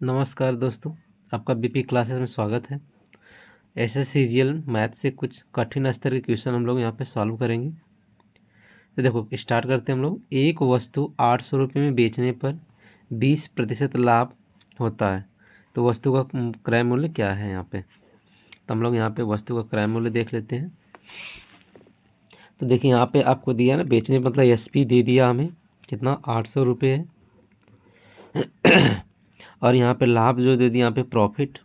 नमस्कार दोस्तों, आपका बीपी क्लासेस में स्वागत है। एसएससीजीएल मैथ से कुछ कठिन स्तर के क्वेश्चन हम लोग यहाँ पे सॉल्व करेंगे। तो देखो स्टार्ट करते हैं हम लोग। एक वस्तु 800 रुपये में बेचने पर 20% लाभ होता है, तो वस्तु का क्रय मूल्य क्या है यहाँ पे। तो हम लोग यहाँ पे वस्तु का क्रय मूल्य देख लेते हैं। तो देखिए यहाँ पे आपको दिया ना, बेचने मतलब एसपी दे दिया हमें, कितना 800 रुपये है। और यहाँ पे लाभ जो दे दिया यहाँ पे प्रॉफिट,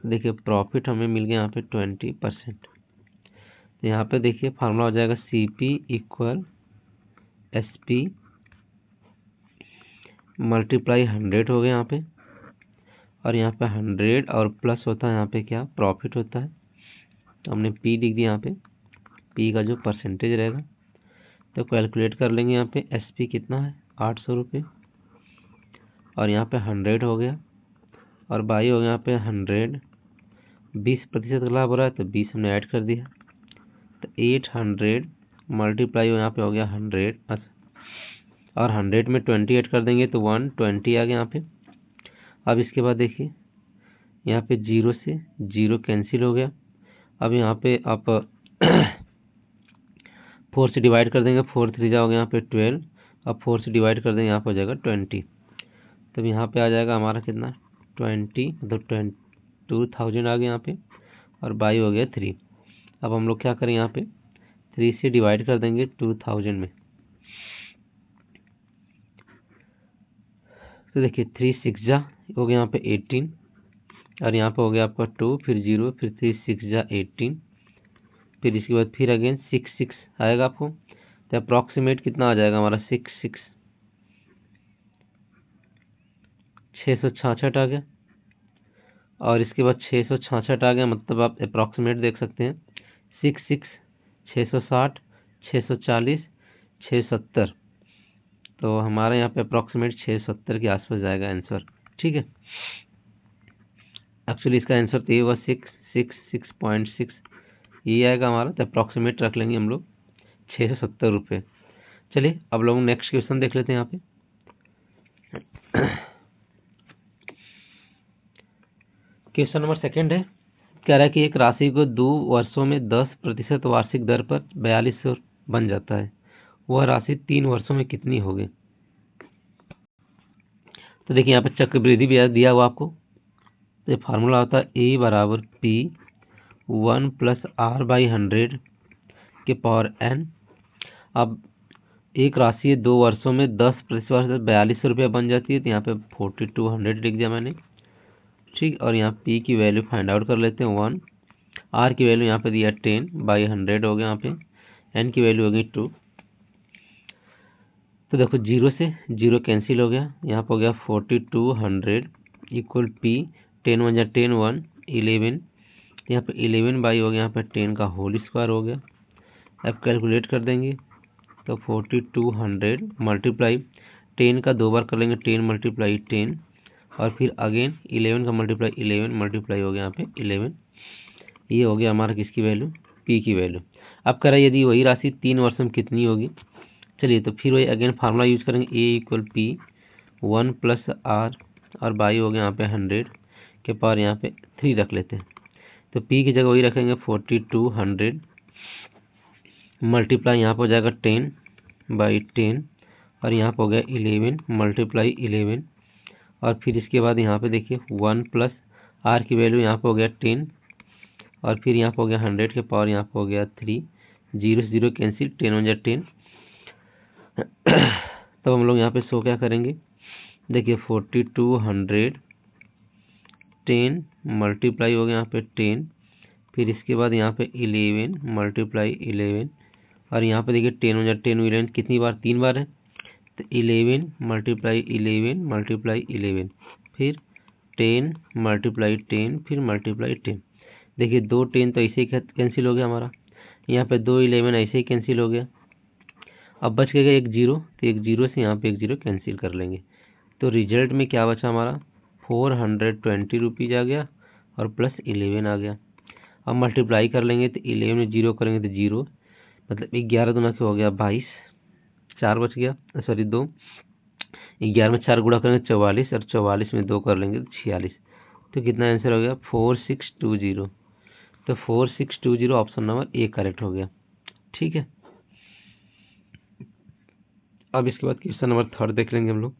देखिए प्रॉफिट हमें मिल गया यहाँ पे 20%। तो यहाँ पे देखिए फार्मूला हो जाएगा CP इक्वल SP मल्टीप्लाई 100 हो गया यहाँ पे, और यहाँ पे 100 और प्लस होता है यहाँ पे क्या, प्रॉफिट होता है। तो हमने P लिख दिया यहाँ पे, P का जो परसेंटेज रहेगा। तो कैलकुलेट कर लेंगे यहाँ पे SP कितना है 800 रुपये, और यहाँ पे 100 हो गया, और बाई हो गया यहाँ पे 100। 20% का लाभ हो रहा है तो 20 हमने ऐड कर दिया, तो 800 मल्टीप्लाई यहाँ पे हो गया 100, और 100 में 20 ऐड कर देंगे तो 120 आ गया यहाँ पे। अब इसके बाद देखिए यहाँ पे 0 से 0 कैंसिल हो गया। अब यहाँ पे आप 4 से डिवाइड कर देंगे, 4 3 जा हो गया यहाँ पे 12, अब 4 से डिवाइड कर देंगे यहाँ पे हो जाएगा 20। तब यहाँ पे आ जाएगा हमारा कितना 20, मतलब 2000 आ गया यहाँ पे, और बाई हो गया 3। अब हम लोग क्या करें, यहाँ पे 3 से डिवाइड कर देंगे 2000 में। तो देखिए 3 6 जा हो गया यहाँ पे 18, और यहाँ पे हो गया आपका 2, फिर 0, फिर 3 6 जा 18, फिर इसके बाद फिर अगेन 6 6 आएगा आपको। तो अप्रॉक्सीमेट कितना आ जाएगा हमारा 666 आ गया, और इसके बाद 666 आ गया, मतलब आप अप्रॉक्सीमेट देख सकते हैं 6 6 660 640 670। तो हमारा यहाँ पे अप्रॉक्सीमेट 670 के आसपास जाएगा आंसर। ठीक है, एक्चुअली इसका आंसर तो ये हुआ 666.6 ये आएगा हमारा। तो अप्रॉक्सीमेट रख लेंगे हम लोग 670 रुपये। चलिए अब लोग नेक्स्ट क्वेश्चन देख लेते हैं यहाँ पे। क्वेश्चन नंबर 2 है, कह रहा है कि एक राशि को 2 वर्षों में 10% वार्षिक दर पर 4200 बन जाता है, वह राशि 3 वर्षों में कितनी होगी। तो देखिए यहाँ पे चक्रवृद्धि ब्याज दिया हुआ आपको। तो ये फार्मूला होता है A बराबर P 1 + R/100 के पावर n। अब एक राशि 2 वर्षों में 10% 4200 रुपये बन जाती है, तो यहाँ पे 4200 लिख दिया मैंने। ठीक, और यहाँ P की वैल्यू फाइंड आउट कर लेते हैं 1, R की वैल्यू यहाँ पे दिया 10/100 हो गया, यहाँ पे n की वैल्यू हो गई 2। तो देखो 0 से 0 कैंसिल हो गया, यहाँ पे हो गया 4200 इक्वल P 10 1 जा 10 1 11, यहाँ पे 11 बाई हो गया यहाँ पे 10 का होल स्क्वायर हो गया। अब कैलकुलेट कर देंगे तो 4200 मल्टीप्लाई 10 का 2 बार कर लेंगे, 10 मल्टीप्लाई 10, और फिर अगेन 11 का मल्टीप्लाई 11 मल्टीप्लाई हो गया यहाँ पे 11। ये हो गया हमारा किसकी वैल्यू, P की वैल्यू। अब कह रहा है यदि वही राशि 3 वर्ष में कितनी होगी। चलिए तो फिर वही अगेन फार्मूला यूज करेंगे, A इक्वल P 1 + R, और बाई हो गया यहाँ पे 100 के पावर यहाँ पे 3 रख लेते हैं। तो P की जगह वही रखेंगे 4200 मल्टीप्लाई यहाँ पर हो जाएगा 10/10, और यहाँ पर हो गया 11 मल्टीप्लाई 11, और फिर इसके बाद यहाँ पे देखिए 1 + R की वैल्यू यहाँ पे हो गया 10, और फिर यहाँ पे हो गया 100 के पावर यहाँ पे हो गया 3, 0 से 0 कैंसिल, 10 1 जा 10। तब हम लोग यहाँ पे सो क्या करेंगे, देखिए 4200 10 मल्टीप्लाई हो गया यहाँ पे 10, फिर इसके बाद यहाँ पे 11 मल्टीप्लाई 11, और यहाँ पे देखिए 10 1 जा 10 11 कितनी बार, 3 बार है, तो 11 मल्टीप्लाई 11 मल्टीप्लाई 11, फिर 10 मल्टीप्लाई 10, फिर मल्टीप्लाई 10। देखिए 2 10 तो ऐसे ही कैंसिल हो गया हमारा, यहाँ पे 2 11 ऐसे ही कैंसिल हो गया। अब बच गया एक 0, तो एक 0 से यहाँ पे एक 0 कैंसिल कर लेंगे। तो रिजल्ट में क्या बचा हमारा 420 रुपीज़ आ गया, और प्लस 11 आ गया। अब मल्टीप्लाई कर लेंगे तो 11 में 0 करेंगे तो 0, मतलब 11 दूना से हो गया 22, 4 बच गया, सॉरी 2, 11 में 4 गुणा करेंगे 44, और 44 में 2 कर लेंगे तो 46। तो कितना आंसर हो गया 4620। तो 4620 ऑप्शन नंबर ए करेक्ट हो गया। ठीक है, अब इसके बाद क्वेश्चन नंबर 3 देख लेंगे हम लोग।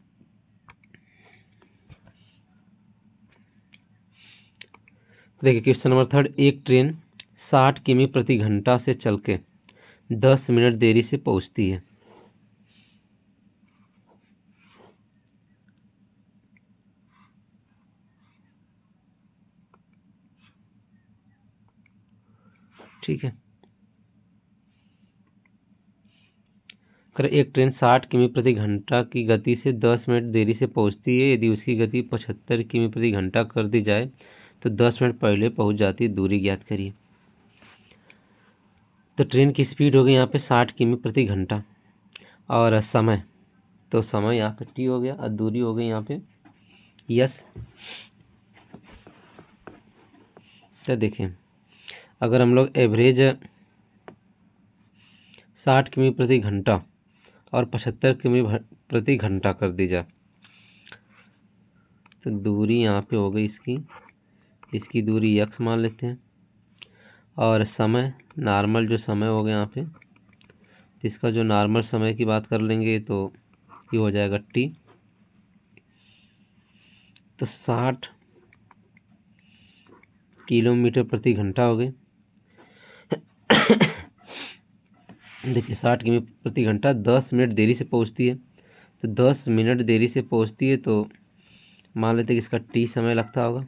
देखिए क्वेश्चन नंबर 3, एक ट्रेन 60 किमी प्रति घंटा से चल के 10 मिनट देरी से पहुंचती है। ठीक है, एक ट्रेन 60 किमी प्रति घंटा की गति से 10 मिनट देरी से पहुंचती है। यदि उसकी गति 75 किमी प्रति घंटा कर दी जाए तो 10 मिनट पहले पहुंच जाती है। दूरी ज्ञात करिए। तो ट्रेन की स्पीड हो गई यहाँ पे 60 किमी प्रति घंटा, और समय, तो समय यहाँ पे टी हो गया, और दूरी हो गई यहाँ पे यस। तो देखिए अगर हम लोग एवरेज 60 किमी प्रति घंटा और 75 किमी प्रति घंटा कर दी जाए तो दूरी यहाँ पे हो गई इसकी दूरी x मान लेते हैं, और समय नॉर्मल जो समय हो गया यहाँ पे, इसका जो नॉर्मल समय की बात कर लेंगे तो ये हो जाएगा t। तो 60 किलोमीटर प्रति घंटा हो गए। देखिए 60 किमी प्रति घंटा 10 मिनट देरी से पहुंचती है, तो 10 मिनट देरी से पहुंचती है तो मान लेते हैं कि इसका टी समय लगता होगा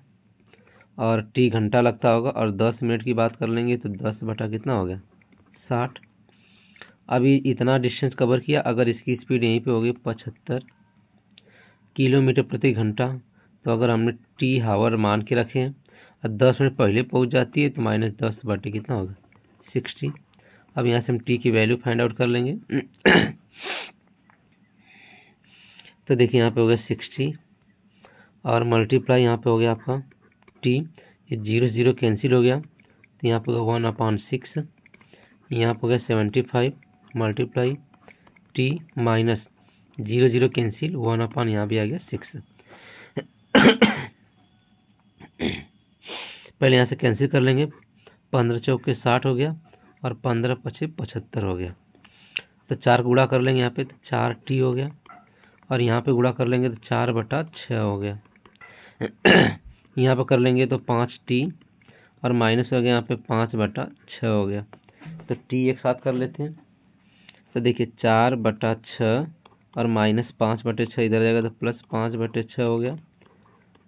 और टी घंटा लगता होगा, और 10 मिनट की बात कर लेंगे तो 10 बटा कितना हो गया 60। अभी इतना डिस्टेंस कवर किया, अगर इसकी स्पीड यहीं पे होगी 75 किलोमीटर प्रति घंटा, तो अगर हमने टी हावर मान के रखे हैं और 10 मिनट पहले पहुंच जाती है तो -10 बटे कितना होगा 60। अब यहाँ से हम टी की वैल्यू फाइंड आउट कर लेंगे। तो देखिए यहाँ पे हो गया 60 और मल्टीप्लाई यहाँ पे हो गया आपका टी, ये 0 0 कैंसिल हो गया, तो यहाँ पे होगा 1/6, यहाँ पे हो गया 75 मल्टीप्लाई टी माइनस 0 0 कैंसिल, 1/, यहाँ भी आ गया 6। पहले यहाँ से कैंसिल कर लेंगे, 15 चौके 60 हो गया और 15 पचे 75 हो गया। तो 4 गुणा कर लेंगे यहाँ पे तो 4t हो गया, और यहाँ पे गुणा कर लेंगे तो 4/6 हो गया। यहाँ पे कर लेंगे तो 5t और माइनस हो गया यहाँ पे 5/6 हो गया। तो t एक साथ कर लेते हैं, तो देखिए 4/6 और -5/6 इधर जाएगा तो +5/6 हो गया।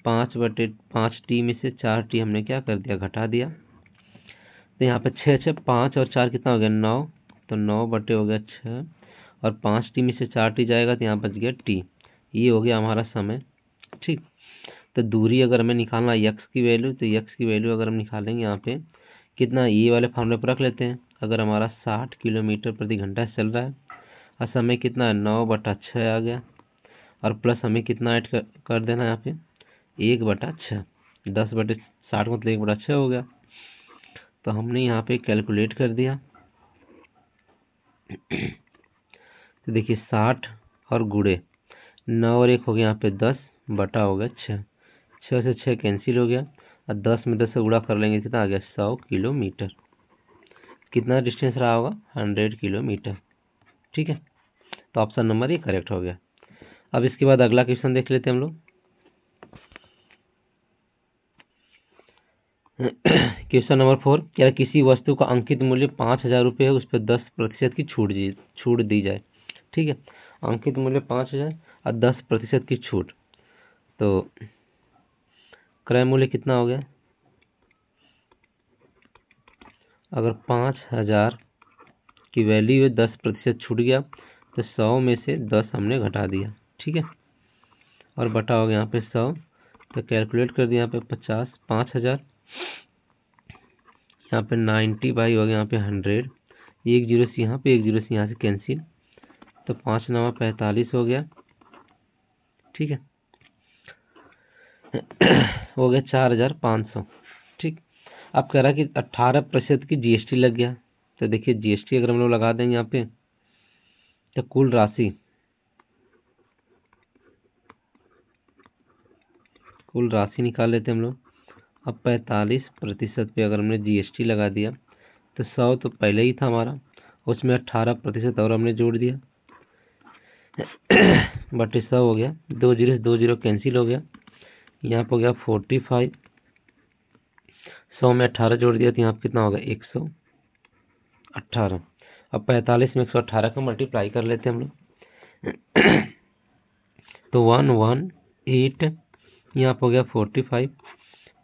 5/5t में से 4t हमने क्या कर दिया घटा दिया, तो यहाँ पे 6 6 5 और 4 कितना हो गया 9, तो 9 बटे हो गया 6, और 5t में से 4t जाएगा तो यहाँ बच गया t। ये हो गया हमारा समय। ठीक, तो दूरी अगर हमें निकालना x की वैल्यू, तो x की वैल्यू अगर हम निकालेंगे यहाँ पे कितना, ये वाले फॉर्मूले पर रख लेते हैं। अगर हमारा 60 किलोमीटर प्रति घंटा चल रहा है और समय कितना है 9/6 आ गया, और प्लस हमें कितना ऐड कर देना है यहाँ पे 1/6, 10/60 मतलब 1/6 हो गया। तो हमने यहाँ पे कैलकुलेट कर दिया। तो देखिए 60 और गुड़े 9 और 1 हो गया यहाँ पे 10 बटा हो गया 6, 6 से 6 कैंसिल हो गया, और 10 में 10 से गुणा कर लेंगे कितना आ गया 100 किलोमीटर। कितना डिस्टेंस रहा होगा 100 किलोमीटर। ठीक है, तो ऑप्शन नंबर ये करेक्ट हो गया। अब इसके बाद अगला क्वेश्चन देख लेते हैं हम लोग। क्वेश्चन नंबर 4, क्या किसी वस्तु का अंकित मूल्य 5,000 रुपये है, उस पर 10% की छूट दी जाए। ठीक है, अंकित मूल्य 5,000 और 10% की छूट, तो क्रय मूल्य कितना हो गया, अगर 5,000 की वैल्यू है 10% छूट गया तो 100 में से 10 हमने घटा दिया। ठीक है, और बटा हो गया यहाँ पे 100, तो कैलकुलेट कर दिया यहाँ पे 50, 5,000 यहाँ पे 90 बाई हो गया यहाँ पे 100, एक जीरो से यहाँ पे एक जीरो से यहाँ से कैंसिल, तो 5 9 45 हो गया। ठीक है, हो गया 4,500। ठीक, अब कह रहा कि 18% की जीएसटी लग गया, तो देखिए जीएसटी अगर हम लोग लगा देंगे यहाँ पे तो कुल राशि कुल राशि निकाल लेते हम लोग। अब 45% पे अगर हमने GST लगा दिया तो 100 तो पहले ही था हमारा, उसमें 18% और हमने जोड़ दिया बटे 100 हो गया, 2 जीरो से 2 जीरो कैंसिल हो गया, यहाँ पर हो गया 45, 100 में 18 जोड़ दिया तो यहाँ पर कितना होगा 118। अब 45 में 118 का मल्टीप्लाई कर लेते हैं हम लोग तो 118, यहाँ पर हो गया 45,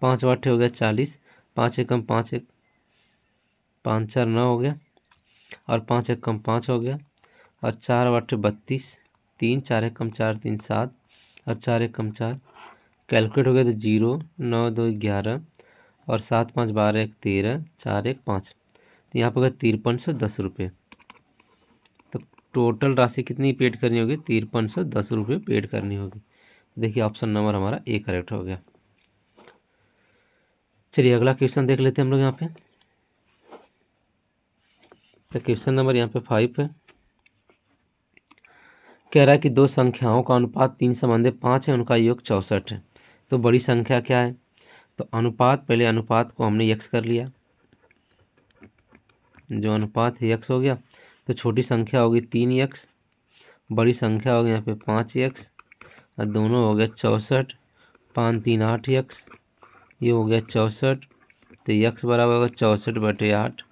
5 8 हो गया 40, 5 एकम 5 एक 5 4 9 हो गया, और 5 एकम 5 हो गया, और 4 8 32, 3 4 एकम 4 3 7, और 4 एकम 4 कैलकुलेट हो गया तो 0 9 2 11, और 7 5 12 1 13, 4 1 5, तो यहाँ पर हो गया 5310 रुपये। तो टोटल राशि कितनी पेड करनी होगी? 5310 रुपये पेड करनी होगी। देखिए ऑप्शन नंबर हमारा ए करेक्ट हो गया। चलिए अगला क्वेश्चन देख लेते हैं हम लोग यहाँ पे। तो क्वेश्चन नंबर यहाँ पे 5 है। कह रहा है कि दो संख्याओं का अनुपात 3 संबंधे 5 है, उनका योग 64 है। तो बड़ी संख्या क्या है? तो अनुपात, पहले अनुपात को हमने x कर लिया, जो अनुपात है x हो गया, तो छोटी संख्या होगी 3x, बड़ी संख्या होगी यहाँ पे 5x, और दोनों हो गया 64, 5 3 8x, ये हो गया 64, तो x बराबर होगा 64 बटे 8,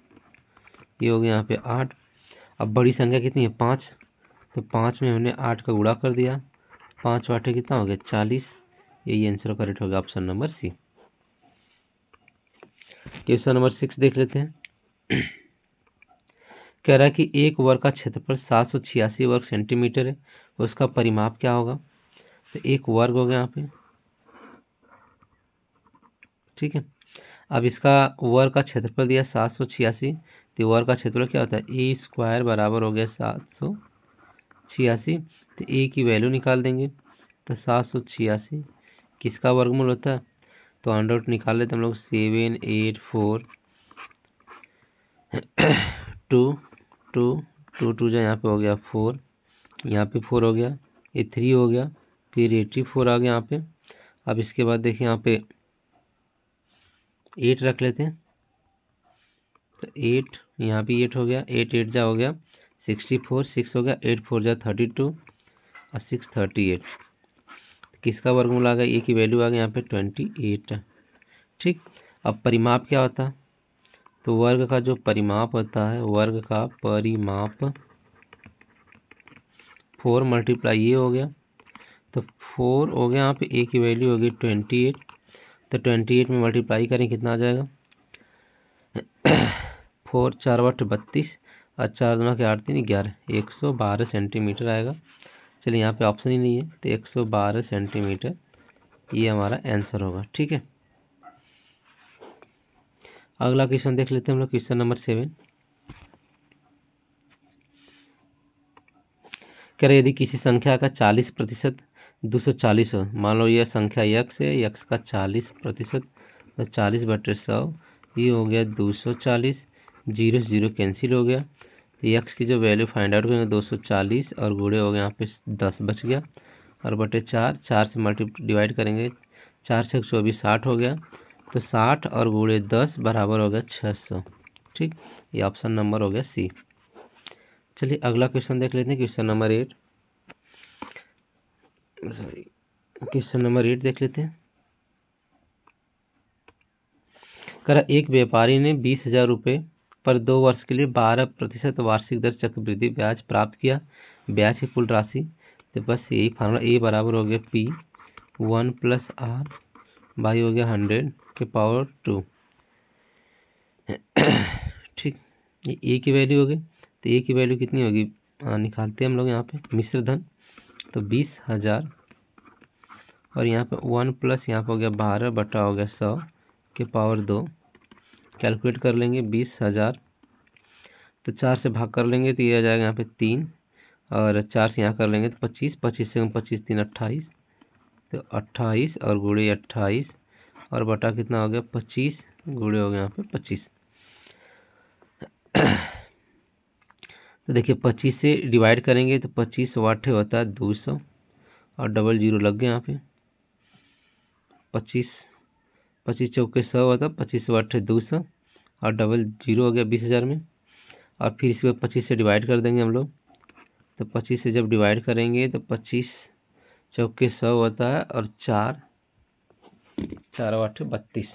ये हो गया यहाँ पे 8। अब बड़ी संख्या कितनी है? 5, तो 5 में हमने 8 का गुणा कर दिया, 5 8 कितना हो गया 40, यही आंसर करेक्ट होगा option number C. Question number 6 देख लेते हैं। कह रहा है कि एक वर्ग का क्षेत्रफल 786 वर्ग सेंटीमीटर है, उसका परिमाप क्या होगा? तो एक वर्ग हो गया यहाँ पे, ठीक है। अब इसका वर्ग का क्षेत्रफल दिया 786, तो वर्ग का क्षेत्रफल क्या होता है? ए स्क्वायर बराबर हो गया 786, तो ए की वैल्यू निकाल देंगे, तो 786 किसका वर्गमूल होता है? तो अंडर रूट निकाल लेते हम लोग, 7 8 4 2 2 2 2 जो यहाँ पे हो गया 4, यहाँ पे 4 हो गया, ये 3 हो गया, फिर 84 आ गया यहाँ पे। अब इसके बाद देखिए यहाँ पे 8 रख लेते हैं, तो 8 यहाँ भी 8 हो गया, 8 8 जा हो गया 64, 6 हो गया, 8 4 जा 32, और 6 38, किसका वर्गमूल आ गया? ए की वैल्यू आ गई यहाँ पे 28, ठीक। अब परिमाप क्या होता है? तो वर्ग का जो परिमाप होता है, वर्ग का परिमाप 4 मल्टीप्लाई ये हो गया, तो 4 हो गया यहाँ पे, ए की वैल्यू होगी 28, तो 28 में मल्टीप्लाई करें कितना आ जाएगा 4 4 8 32, और 4 दूना के 8 3 11, 112 सेंटीमीटर आएगा। चलिए यहाँ पे ऑप्शन ही नहीं है, तो 112 सेंटीमीटर ये हमारा आंसर होगा, ठीक है। अगला क्वेश्चन देख लेते हैं हम लोग, क्वेश्चन नंबर 7। कह रहे यदि किसी संख्या का 40% 240 हो, मान लो यह संख्या x है, x का 40%, तो 40 बटे 100, ये हो गया 240, 0 से 0 कैंसिल हो गया, तो x की जो वैल्यू फाइंड आउट करेंगे 240, और गुणे हो गया यहाँ पे 10 बच गया, और बटे 4, 4 से डिवाइड करेंगे, 4 से 24 60 हो गया, तो 60 और गुणे 10 बराबर हो गया 600, ठीक। ये ऑप्शन नंबर हो गया सी। चलिए अगला क्वेश्चन देख लेते हैं, क्वेश्चन नंबर 8। क्वेश्चन नंबर 8 देख लेते हैं। करा एक व्यापारी ने 20,000 रुपये पर 2 वर्ष के लिए 12% वार्षिक दर चक्रवृद्धि ब्याज प्राप्त किया। ब्याज की कुल राशि, तो बस यही फार्मूला, ए बराबर हो गया P 1 + R बाई हो गया 100 के पावर 2, ठीक। ये ए की वैल्यू हो गई, तो ए की वैल्यू कितनी होगी निकालते हैं हम लोग यहाँ पे मिश्र धन, तो 20,000, और यहाँ पे 1 प्लस यहाँ पे हो गया 12 बटा हो गया 100 के पावर 2, कैलकुलेट कर लेंगे 20,000, तो 4 से भाग कर लेंगे तो ये आ जाएगा यहाँ पे 3, और 4 से यहाँ कर लेंगे तो 25, 25 से 25 3 28, तो 28 और गुणे 28, और बटा कितना हो गया 25, गुणे हो गया यहाँ पे 25। तो देखिए 25 से डिवाइड करेंगे तो 25 वाट होता है 200, और डबल जीरो लग गया यहाँ पे, 25 25 चौके 100 होता, 25 8 200 और डबल जीरो हो गया 20,000 में। और फिर इसको 25 से डिवाइड कर देंगे हम लोग। तो 25 से जब डिवाइड करेंगे तो 25 चौके 100 होता है और 4 8 32।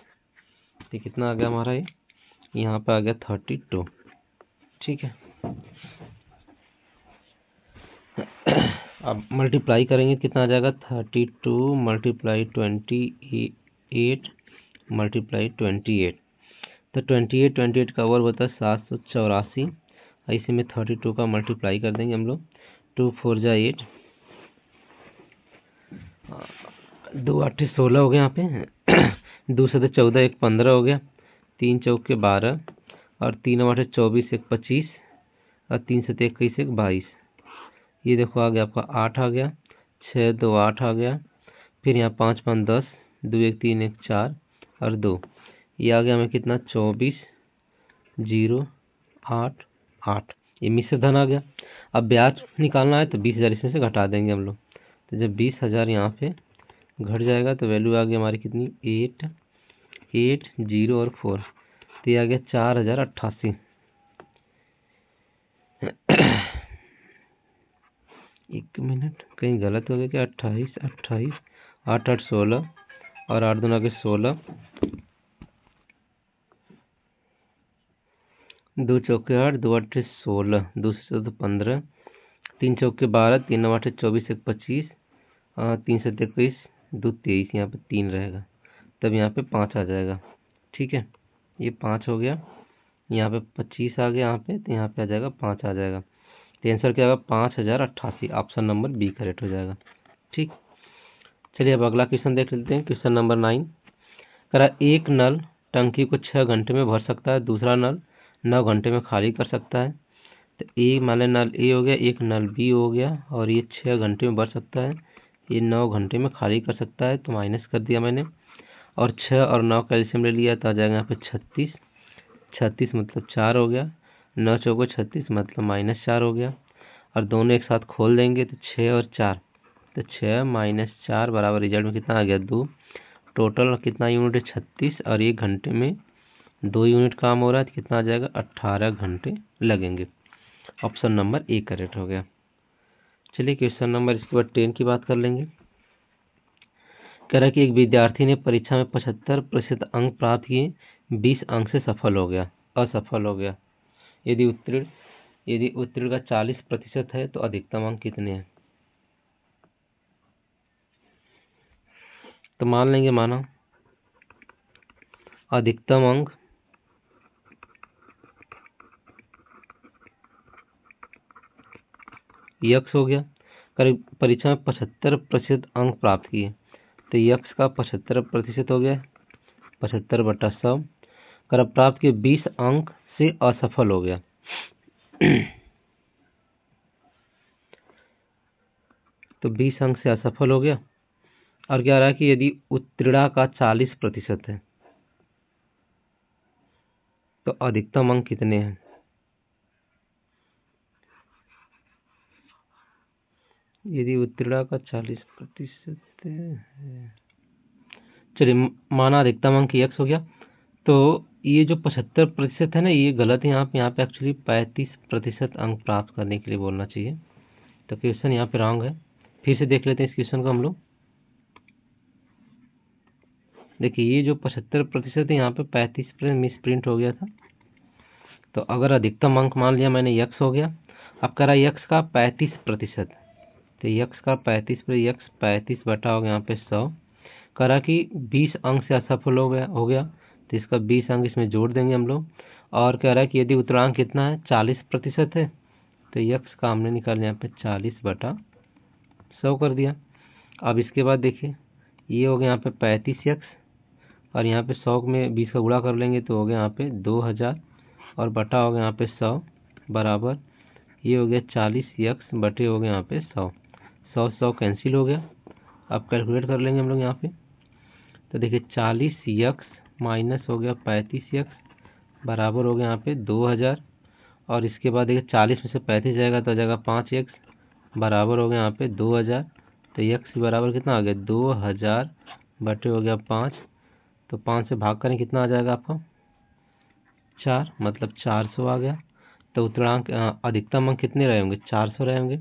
तो कितना आ गया हमारा ये, यहाँ पे आ गया 32। ठीक है, अब मल्टीप्लाई करेंगे कितना आ जाएगा, 32 मल्टीप्लाई 28 मल्टीप्लाई 28। तो 28 का वर्ग होता है 784। ऐसे में 32 का मल्टीप्लाई कर देंगे हम लोग। 2 4 जा 8, 2 8 16 हो गया यहाँ पे। 2 से 14 1 15 हो गया, 3 चौके 12 और 3 8 24 1 25 और 3 से 21 1 22। ये देखो आ गया आपका 8 आ गया, 6 2 8 आ गया। फिर यहाँ 5 5 10, 2 1 3 1 4 और 2, ये आ गया हमें कितना 24 0 8 8। ये मिश्र धन आ गया। अब ब्याज निकालना है तो 20,000 इसमें से घटा देंगे हम लोग। तो जब 20,000 यहाँ पे घट जाएगा तो वैल्यू आ गई हमारी कितनी 8 8 0 और 4। तो ये आ गया 4088। एक मिनट, कहीं गलत हो गया क्या, 28 28 8 8 16 और 8 दूना के 16, 2 चौके 8 2 8 16, 2 से 15, 3 चौके 12, 3 9 8 24 1 25 3 से 21 2 23। यहाँ पे 3 रहेगा, तब यहाँ पे 5 आ जाएगा। ठीक है, ये 5 हो गया, यहाँ पे 25 आ गया यहाँ पे, तो यहाँ पे आ जाएगा 5 आ जाएगा। तो आंसर क्या होगा 5088। ऑप्शन नंबर बी करेक्ट हो जाएगा। ठीक, चलिए अब अगला क्वेश्चन देख लेते हैं। क्वेश्चन नंबर 9 करा, एक नल टंकी को 6 घंटे में भर सकता है, दूसरा नल 9 घंटे में खाली कर सकता है। तो ए मान लें नल ए हो गया, एक नल बी हो गया और ये 6 घंटे में भर सकता है, ये 9 घंटे में खाली कर सकता है। तो माइनस कर दिया मैंने और 6 और 9 का एलसीएम ले लिया तो आ जाएगा यहाँ पे 36। 36 मतलब 4 हो गया, 9 चौको 36 मतलब -4 हो गया। और दोनों एक साथ खोल देंगे तो 6 और 4, तो 6 - 4 बराबर रिजल्ट में कितना आ गया 2। टोटल कितना यूनिट है 36 और 1 घंटे में 2 यूनिट काम हो रहा है, तो कितना आ जाएगा 18 घंटे लगेंगे। ऑप्शन नंबर ए करेक्ट हो गया। चलिए क्वेश्चन नंबर इसके बाद 10 की बात कर लेंगे। कह रहा है कि एक विद्यार्थी ने परीक्षा में 75% अंक प्राप्त किए, 20 अंक से असफल हो गया। यदि उत्तीर्ण का 40% है तो अधिकतम अंक कितने हैं। तो मान लेंगे, माना अधिकतम अंक यक्स हो गया। करीब परीक्षा में 75% अंक प्राप्त किए, तो यक्स का 75% हो गया 75/100। कर प्राप्त किए 20 अंक से असफल हो गया। तो 20 अंक से असफल हो गया। और क्या रहा है कि यदि उत्तीर्ण का 40% है तो अधिकतम अंक कितने हैं। यदि उत्तीर्ण का 40% है, चलिए माना अधिकतम अंक x हो गया। तो ये जो 75% है ना, ये गलत है। यहाँ पे एक्चुअली 35% अंक प्राप्त करने के लिए बोलना चाहिए। तो क्वेश्चन यहाँ पे रॉन्ग है। फिर से देख लेते हैं इस क्वेश्चन को हम लोग। देखिए ये जो 75% है, यहाँ पे 35% मिस प्रिंट हो गया था। तो अगर अधिकतम अंक मान लिया मैंने यक्स हो गया। अब कह रहा है यक्स का 35%, तो यक्स का 35 बटा हो गया यहाँ पे 100। करा कि 20 अंक से असफल हो गया, तो इसका 20 अंक इसमें जोड़ देंगे हम लोग। और कह रहा है कि यदि उत्तरांक कितना है 40% है, तो यक्स का हमने निकाल यहाँ पे 40/100 कर दिया। अब इसके बाद देखिए ये हो गया यहाँ पे 35 यक्स और यहाँ पे 100 में 20 का गुणा कर लेंगे तो हो गया यहाँ पे 2000 और बटा हो गया यहाँ पे 100 बराबर ये हो गया 40 यक्स बटे हो गया यहाँ पे 100 कैंसिल हो गया। अब कैलकुलेट कर लेंगे हम लोग यहाँ पे। तो देखिए 40 यक्स माइनस हो गया 35 यक्स बराबर हो गया यहाँ पे 2000। और इसके बाद देखिए 40 में से 35 जाएगा तो आ जाएगा 5 यक्स बराबर हो गया यहाँ पे 2000। तो यक्स बराबर कितना आ गया 2000 बटे हो गया 5, तो 5 से भाग करें कितना आ जाएगा आपका 4, मतलब 400 आ गया। तो उत्तरांक अधिकतम अंक कितने रहे होंगे 400 रहे होंगे।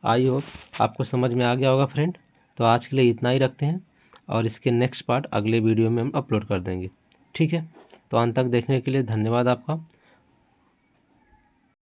आई होप आपको समझ में आ गया होगा फ्रेंड। तो आज के लिए इतना ही रखते हैं और इसके नेक्स्ट पार्ट अगले वीडियो में हम अपलोड कर देंगे। ठीक है, तो अंत तक देखने के लिए धन्यवाद आपका।